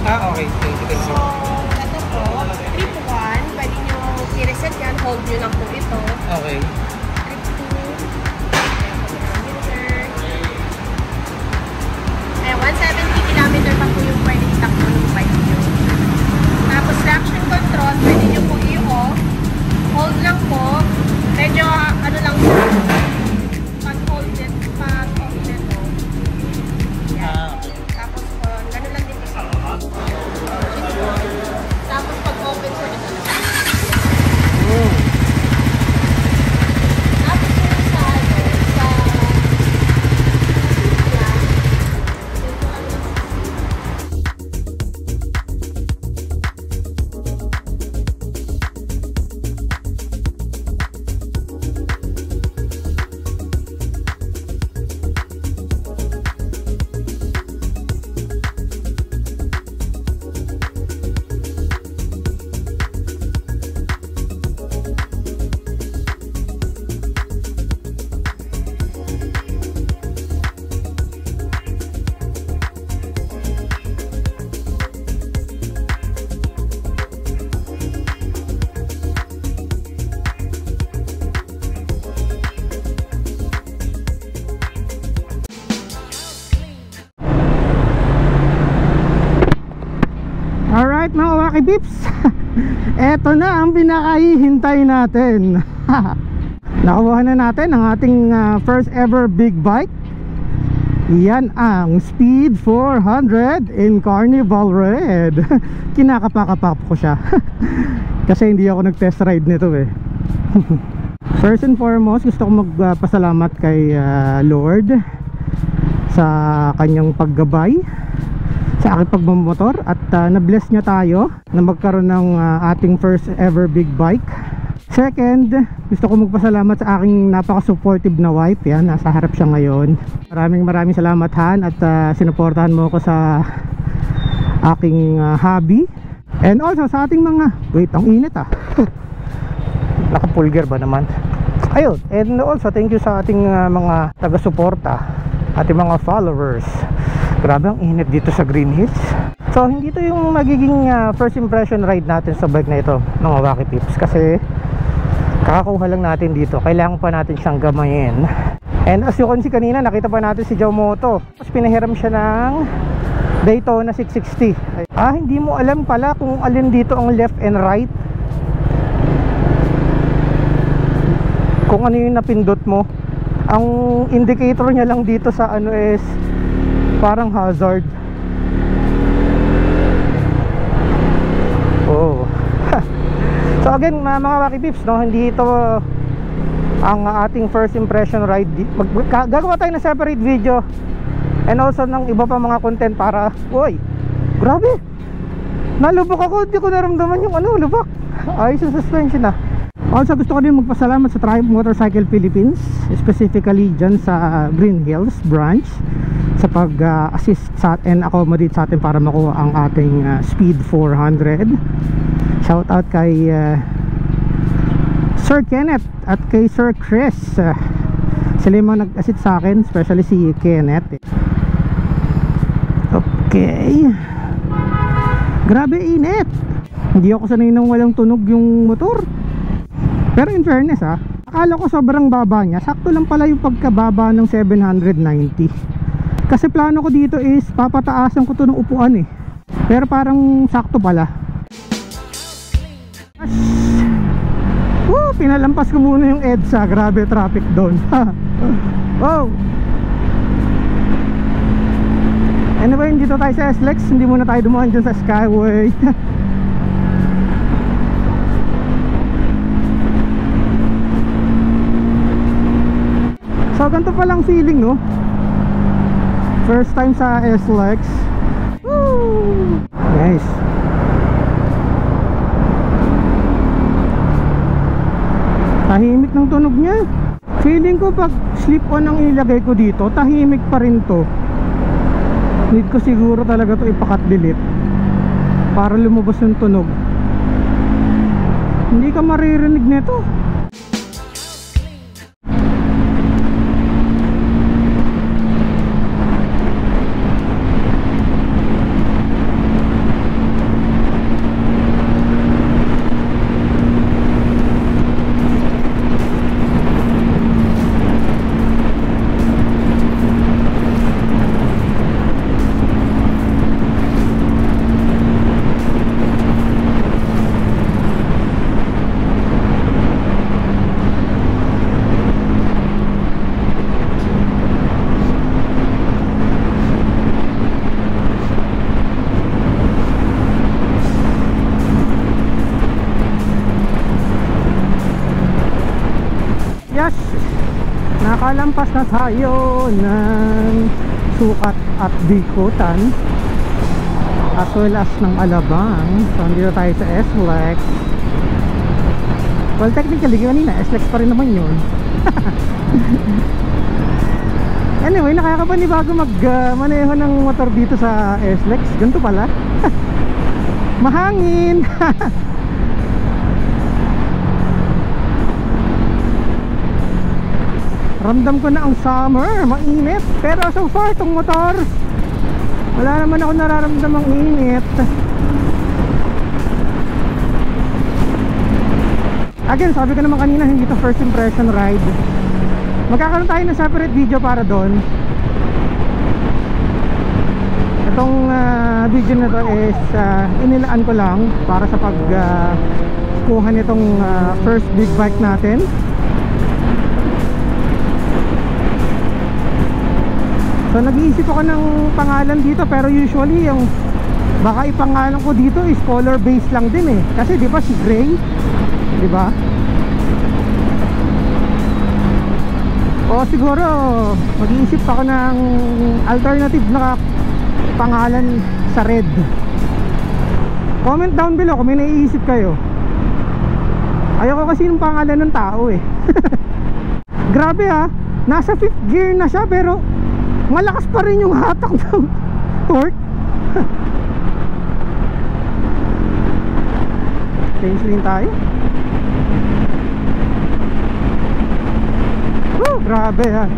Ah, okay. Thank you. So, ito po, trip 1, pwede nyo i-reset yan, hold nyo lang po ito. Okay. Trip 2, ayan, 170 km pa po yung pwede itakbo yung bike nyo. Tapos, traction control, pwede nyo po i-off, hold lang po, medyo ano lang po, pag-hold net, pag-off net po. Yan. Tapos, gano'n lang din isa. Tapos, pag-open po ito lang. Tapos, yung sa Alright mga Wacky Pips, eto na ang pinakahihintay natin. Nakuha na natin ang ating first ever big bike. Yan ang Speed 400 in Carnival Red. Kinakapakapap ko siya kasi hindi ako nag-test ride nito eh. First and foremost, gusto ko magpasalamat kay Lord sa kanyang paggabay sa aking pagmamotor at na-bless niya tayo na magkaroon ng ating first ever big bike. Second, gusto ko magpasalamat sa aking napaka-supportive na wife. Yan, nasa harap siya ngayon. Maraming salamat Han, at sinuportahan mo ko sa aking hobby. And also sa ating mga, wait, ang init naka-full-gear ba naman? Ayun, and also thank you sa ating mga taga-suporta, ating mga followers. Grabe ang init dito sa Green Hills. So hindi to yung magiging first impression ride natin sa bike na ito, mga Wacky Pips, kasi kakakuha lang natin dito. Kailangan pa natin siyang gamayin. And as you can see kanina, nakita pa natin si Jawmoto. Tapos pinahiram siya ng Daytona 660. Hindi mo alam pala kung alin dito ang left and right, kung ano yung napindot mo. Ang indicator niya lang dito sa ano is parang hazard. Oh. So again mga Wacky Pips, no, hindi ito ang ating first impression ride. Gagawa tayo ng separate video and also ng iba pa mga content para, uy, grabe, nalubak ako, hindi ko naramdaman yung ano, lubak. Ayos yung suspension na. Also gusto ko din magpasalamat sa Triumph Motorcycle Philippines, specifically dyan sa Green Hills branch, sa pag-assist sa and accommodate sa atin para makuha ang ating Speed 400. Shout out kay Sir Kenneth at kay Sir Chris. Sila yung mga nag-assist sa akin, especially si Kenneth. Okay, grabe init. Hindi ako sanay nang walang tunog yung motor. Pero in fairness akala ko sobrang baba niya. Sakto lang pala yung pagkababa ng 790. Kasi plano ko dito is papataasan ko to ng upuan eh. Pero parang sakto pala. Pinalampas ko muna yung EDSA. Grabe traffic doon. Wow. Anyway, dito tayo sa SLEX. Hindi muna tayo dumaan dyan sa Skyway. So ganito palang feeling, no? First time sa SLEX. Woo! Nice. Tahimik ng tunog niya. Feeling ko pag slip on ang ilagay ko dito, tahimik pa rin to. Need ko siguro talaga to ipakat delete para lumabas yung tunog. Hindi ka maririnig nito. nakalampas na tayo ng Sukat at Bikutan as well as ng Alabang. So nandito tayo sa SLEX. Well, technically kanina SLEX pa rin naman yun. Anyway, nakakapanibago maneho ng motor dito sa SLEX. Ganito pala. Mahangin. Ramdam ko na ang summer, mainit. Pero so far itong motor, wala naman ako nararamdamang init. Again, sabi ko naman kanina, hindi to first impression ride. Magkakaroon tayo ng separate video para doon. Itong video na to is inilaan ko lang para sa kuha nitong first big bike natin. So nag-iisip ako ng pangalan dito, pero usually yung baka ipangalan ko dito is color based lang din eh. Kasi di ba si gray, di ba? O siguro mag-iisip ako ng alternative na pangalan sa red. Comment down below kung may naiisip kayo. Ayoko kasi yung pangalan ng tao eh. Grabe ha, nasa 5th gear na siya pero malakas pa rin yung hatak ng torque. Change lane tayo. Grabe ha.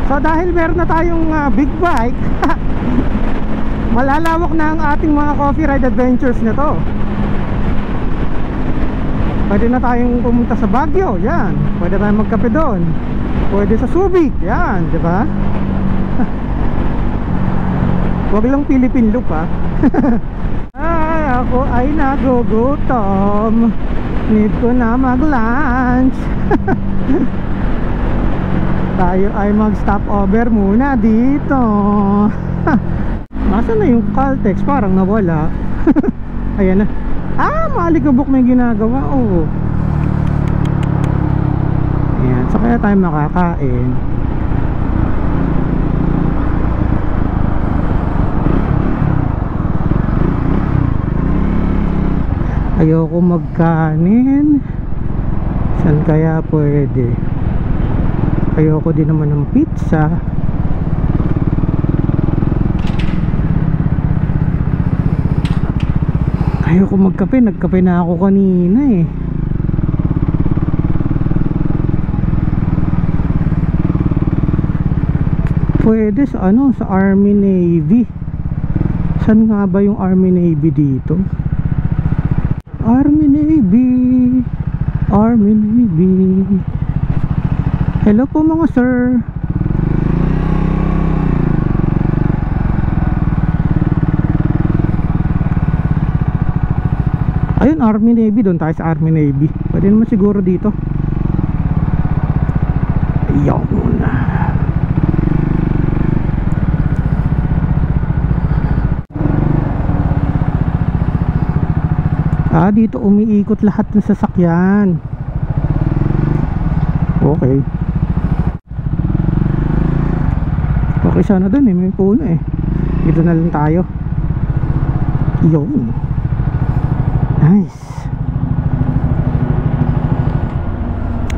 So dahil meron na tayong big bike, malalawak na ang ating mga coffee ride adventures na to. Pwede na tayong pumunta sa Baguio, yan. Pwede tayong magkape doon. Pwede sa Subic, yan, di ba? Huwag lang Philippine loop ha. Ay, ako ay nagugutom. Need ko na mag-lunch. Tayo ay mag-stop over muna dito. Nasaan na yung Caltex? Parang nawala. Ayan na. Malikabok may ginagawa. Oh. Ayan, so kaya tayo makakain. Ayoko magkanin. Saan kaya pwede? Ayoko din naman ng pizza. Ayoko magkape, nagkape na ako kanina eh. Pwede sa sa Army Navy. Saan nga ba yung Army Navy dito? Army Navy, Army Navy. Hello po mga sir. Ayun, Army Navy. Doon tayo sa Army Navy. Pwede naman siguro dito. Ayun. Dito umiikot lahat ng sasakyan. Okay. Okay sana doon eh, may puno eh. Dito na lang tayo. Yun. Nice.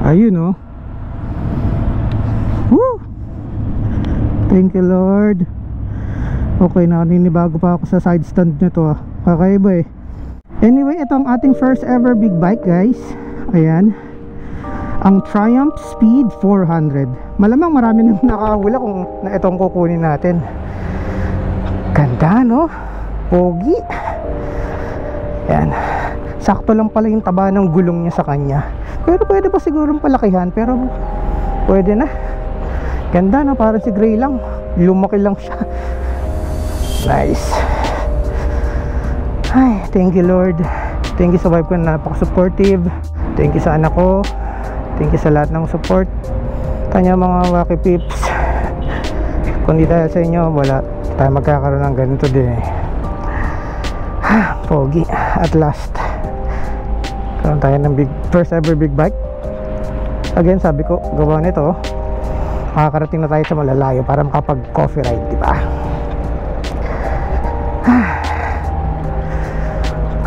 Ayun oh. Woo! Thank you Lord. Okay, naninibago pa ako sa side stand nito ah. Kakaiba eh. Anyway, ito ang ating first ever big bike guys. Ayan. Ang Triumph Speed 400. Malamang marami nang nakahula kung na itong kukunin natin. Ganda no? Pogi. Ayan. Sakto lang pala yung taba ng gulong niya sa kanya. Pero pwede pa sigurong palakihan. Pero pwede na. Ganda no? Parang si Gray lang. Lumaki lang siya. Nice. Ay, thank you Lord. Thank you sa wife ko na napaka-supportive. Thank you sa anak ko. Thank you sa lahat ng support. Tanya mga Wacky Pips, kundi dahil sa inyo wala tayo magkakaroon ng ganito din eh. Pogi, at last karoon tayo ng first ever big bike. Again, sabi ko, gawa nito makakarating na tayo sa malalayo para makapag coffee ride, diba?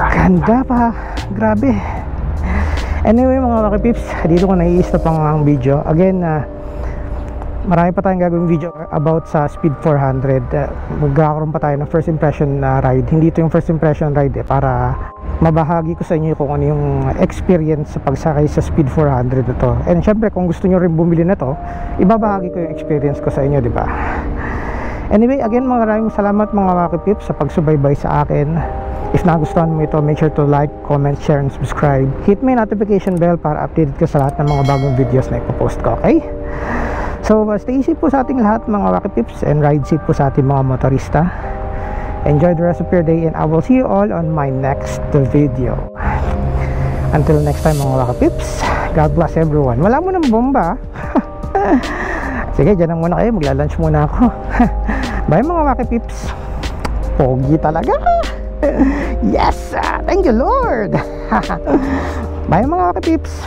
Ganda pa, grabe. Anyway mga Wacky Pips, dito ko nai-stop ang video. Again, marami pa tayong gagawing video about sa Speed 400. Magkakaroon pa tayo ng first impression ride. Hindi ito yung first impression ride para mabahagi ko sa inyo kung ano yung experience sa pagsakay sa Speed 400 na to. And syempre kung gusto nyo rin bumili na to, ibabahagi ko yung experience ko sa inyo, diba? Anyway, again, maraming salamat mga Wacky Pips sa pagsubaybay sa akin. If nagustuhan mo ito, make sure to like, comment, share, and subscribe. Hit my notification bell para updated ka sa lahat ng mga bagong videos na ipopost ko, okay? So, stay safe po sa ating lahat mga Wacky Pips, and ride safe po sa ating mga motorista. Enjoy the rest of your day, and I will see you all on my next video. Until next time mga Wacky Pips, God bless everyone. Wala mo ng bomba. Sige, dyan lang muna kayo, magla-lunch muna ako. Bye mga Wacky Pips. Pogi talaga. Yes, thank you Lord. Bye mga Wacky Pips.